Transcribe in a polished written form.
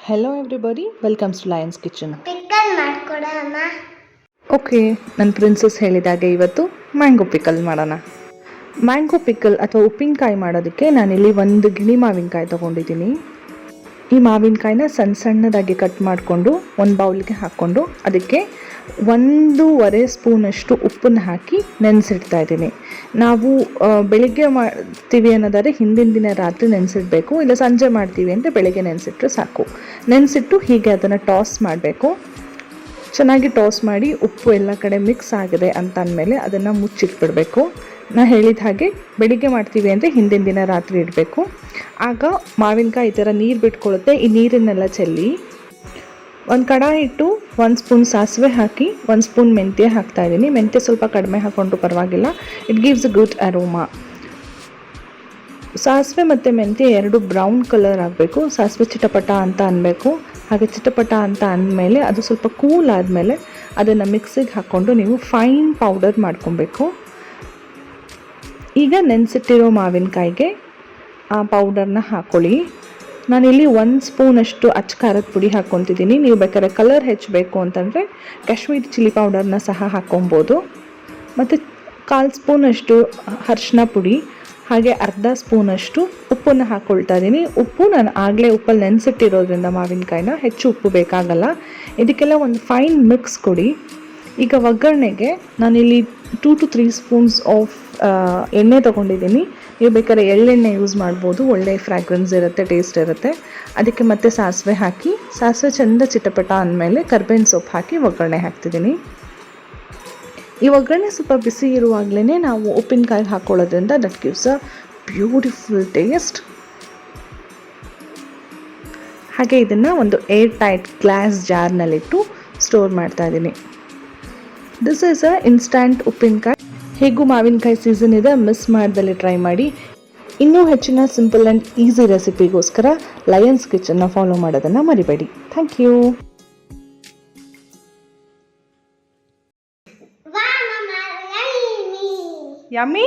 Hello everybody, welcomes to Lion's Kitchen. Pickle ಮಾಡ್ಕೊಡ ಅಮ್ಮ. Okay, ನನ್ನ ಪ್ರಿನ್ಸಸ್ ಹೇಳಿದಾಗೆ ಇವತ್ತು ಮ್ಯಾಂಗೋ ಪಿಕಲ್ ಮಾಡೋಣ. ಮ್ಯಾಂಗೋ ಪಿಕಲ್ ಅಥವಾ ಉಪ್ಪಿನಕಾಯಿ ಮಾಡೋದಕ್ಕೆ ನಾನಿಲ್ಲಿ ಒಂದು ಗಿಣಿ ಮಾವಿನಕಾಯಿ ತೊಗೊಂಡಿದ್ದೀನಿ. ಈ ಮಾವಿನಕಾಯಿನ ಸಣ್ಣ ಸಣ್ಣದಾಗಿ ಕಟ್ ಮಾಡಿಕೊಂಡು ಒಂದು ಬೌಲ್ಗೆ ಹಾಕ್ಕೊಂಡು ಅದಕ್ಕೆ 1.5 ಸ್ಪೂನಷ್ಟು ಉಪ್ಪನ್ನು ಹಾಕಿ ನೆನೆಸಿಡ್ತಾ ಇದ್ದೀನಿ. ನಾವು ಬೆಳಿಗ್ಗೆ ಮಾಡ್ತೀವಿ ಅನ್ನೋದಾದರೆ ಹಿಂದಿನ ದಿನ ರಾತ್ರಿ ನೆನೆಸಿಡಬೇಕು, ಇಲ್ಲ ಸಂಜೆ ಮಾಡ್ತೀವಿ ಅಂದರೆ ಬೆಳಿಗ್ಗೆ ನೆನೆಸಿಟ್ರೆ ಸಾಕು. ನೆನೆಸಿಟ್ಟು ಹೀಗೆ ಅದನ್ನು ಟಾಸ್ ಮಾಡಬೇಕು. ಚೆನ್ನಾಗಿ ಟಾಸ್ ಮಾಡಿ ಉಪ್ಪು ಎಲ್ಲ ಕಡೆ ಮಿಕ್ಸ್ ಆಗಿದೆ ಅಂತ ಅಂದಮೇಲೆ ಅದನ್ನು ಮುಚ್ಚಿಟ್ಬಿಡಬೇಕು. ನಾನು ಹೇಳಿದ ಹಾಗೆ ಬೆಳಿಗ್ಗೆ ಮಾಡ್ತೀವಿ ಅಂದರೆ ಹಿಂದಿನ ದಿನ ರಾತ್ರಿ ಇಡಬೇಕು. ಆಗ ಮಾವಿನಕಾಯಿ ಈ ಥರ ನೀರು ಬಿಟ್ಕೊಳ್ಳುತ್ತೆ. ಈ ನೀರನ್ನೆಲ್ಲ ಚೆಲ್ಲಿ ಒಂದು ಕಡಾಯಿ ಇಟ್ಟು 1 ಸ್ಪೂನ್ ಸಾಸಿವೆ ಹಾಕಿ 1 ಸ್ಪೂನ್ ಮೆಂತ್ಯ ಹಾಕ್ತಾಯಿದ್ದೀನಿ. ಮೆಂತ್ಯ ಸ್ವಲ್ಪ ಕಡಿಮೆ ಹಾಕ್ಕೊಂಡ್ರು ಪರವಾಗಿಲ್ಲ, it gives a good aroma. ಸಾಸಿವೆ ಮತ್ತು ಮೆಂತ್ಯ ಎರಡು ಬ್ರೌನ್ ಕಲರ್ ಆಗಬೇಕು. ಸಾಸಿವೆ ಚಿಟಪಟ ಅಂತ ಅನ್ನಬೇಕು. ಹಾಗೆ ಚಿಟಪಟ ಅಂತ ಅಂದಮೇಲೆ ಅದು ಸ್ವಲ್ಪ ಕೂಲ್ ಆದಮೇಲೆ ಅದನ್ನು ಮಿಕ್ಸಿಗೆ ಹಾಕ್ಕೊಂಡು ನೀವು ಫೈನ್ ಪೌಡರ್ ಮಾಡ್ಕೊಬೇಕು. ಈಗ ನೆನೆಸಿಟ್ಟಿರೋ ಮಾವಿನಕಾಯಿಗೆ ಆ ಪೌಡರ್ನ ಹಾಕ್ಕೊಳ್ಳಿ. ನಾನಿಲ್ಲಿ 1 ಸ್ಪೂನಷ್ಟು ಅಚ್ಚ ಖಾರದ ಪುಡಿ ಹಾಕ್ಕೊತಿದ್ದೀನಿ. ನೀವು ಬೇಕಾದ್ರೆ ಕಲರ್ ಹೆಚ್ಚಬೇಕು ಅಂತಂದರೆ ಕಾಶ್ಮೀರಿ ಚಿಲ್ಲಿ ಪೌಡರ್ನ ಸಹ ಹಾಕ್ಕೊಬೋದು. ಮತ್ತು 1/4 ಸ್ಪೂನಷ್ಟು ಅರಿಶಿನ ಪುಡಿ, ಹಾಗೆ 1/2 ಸ್ಪೂನಷ್ಟು ಉಪ್ಪನ್ನು ಹಾಕ್ಕೊಳ್ತಾ ಇದ್ದೀನಿ. ಉಪ್ಪು ನಾನು ಆಗಲೇ ಉಪ್ಪಲ್ಲಿ ನೆನೆಸಿಟ್ಟಿರೋದ್ರಿಂದ ಮಾವಿನಕಾಯಿನ ಹೆಚ್ಚು ಉಪ್ಪು ಬೇಕಾಗಲ್ಲ. ಇದಕ್ಕೆಲ್ಲ ಒಂದು ಫೈನ್ ಮಿಕ್ಸ್ ಕೊಡಿ. ಈಗ ಒಗ್ಗರಣೆಗೆ ನಾನಿಲ್ಲಿ 2 to 3 ಸ್ಪೂನ್ಸ್ ಆಫ್ ಎಣ್ಣೆ ತೊಗೊಂಡಿದ್ದೀನಿ. ನೀವು ಬೇಕಾದ್ರೆ ಎಳ್ಳೆಣ್ಣೆ ಯೂಸ್ ಮಾಡ್ಬೋದು, ಒಳ್ಳೆ ಫ್ರ್ಯಾಗ್ರೆನ್ಸ್ ಇರುತ್ತೆ, ಟೇಸ್ಟ್ ಇರುತ್ತೆ. ಅದಕ್ಕೆ ಮತ್ತೆ ಸಾಸಿವೆ ಹಾಕಿ, ಸಾಸಿವೆ ಚೆಂದ ಚಿಟಪಟ ಅಂದಮೇಲೆ ಕರ್ಬೇವಿನ ಸೊಪ್ಪು ಹಾಕಿ ಒಗ್ಗರಣೆ ಹಾಕ್ತಿದ್ದೀನಿ. ಈ ಒಗ್ಗರಣೆ ಸ್ವಲ್ಪ ಬಿಸಿ ಇರುವಾಗಲೇ ನಾವು ಉಪ್ಪಿನಕಾಯಿ ಹಾಕ್ಕೊಳ್ಳೋದ್ರಿಂದ that gives a beautiful taste. ಹಾಗೆ ಇದನ್ನು ಒಂದು ಏರ್ ಟೈಟ್ ಗ್ಲಾಸ್ ಜಾರ್ನಲ್ಲಿಟ್ಟು ಸ್ಟೋರ್ ಮಾಡ್ತಾ ಇದ್ದೀನಿ. ದಿಸ್ ಈಸ್ ಅ ಇನ್ಸ್ಟಂಟ್ ಉಪ್ಪಿನಕಾಯಿ. ಹೇಗೂ ಮಾವಿನಕಾಯಿ ಸೀಸನ್ ಇದೆ, ಮಿಸ್ ಮಾಡ್ದಲ್ಲಿ ಟ್ರೈ ಮಾಡಿ. ಇನ್ನೂ ಹೆಚ್ಚಿನ ಸಿಂಪಲ್ ಆ್ಯಂಡ್ ಈಸಿ ರೆಸಿಪಿಗೋಸ್ಕರ ಲಯನ್ಸ್ ಕಿಚನ್ನ ಫಾಲೋ ಮಾಡೋದನ್ನು ಮರಿಬೇಡಿ. Thank you. ಯಮ್ಮಿ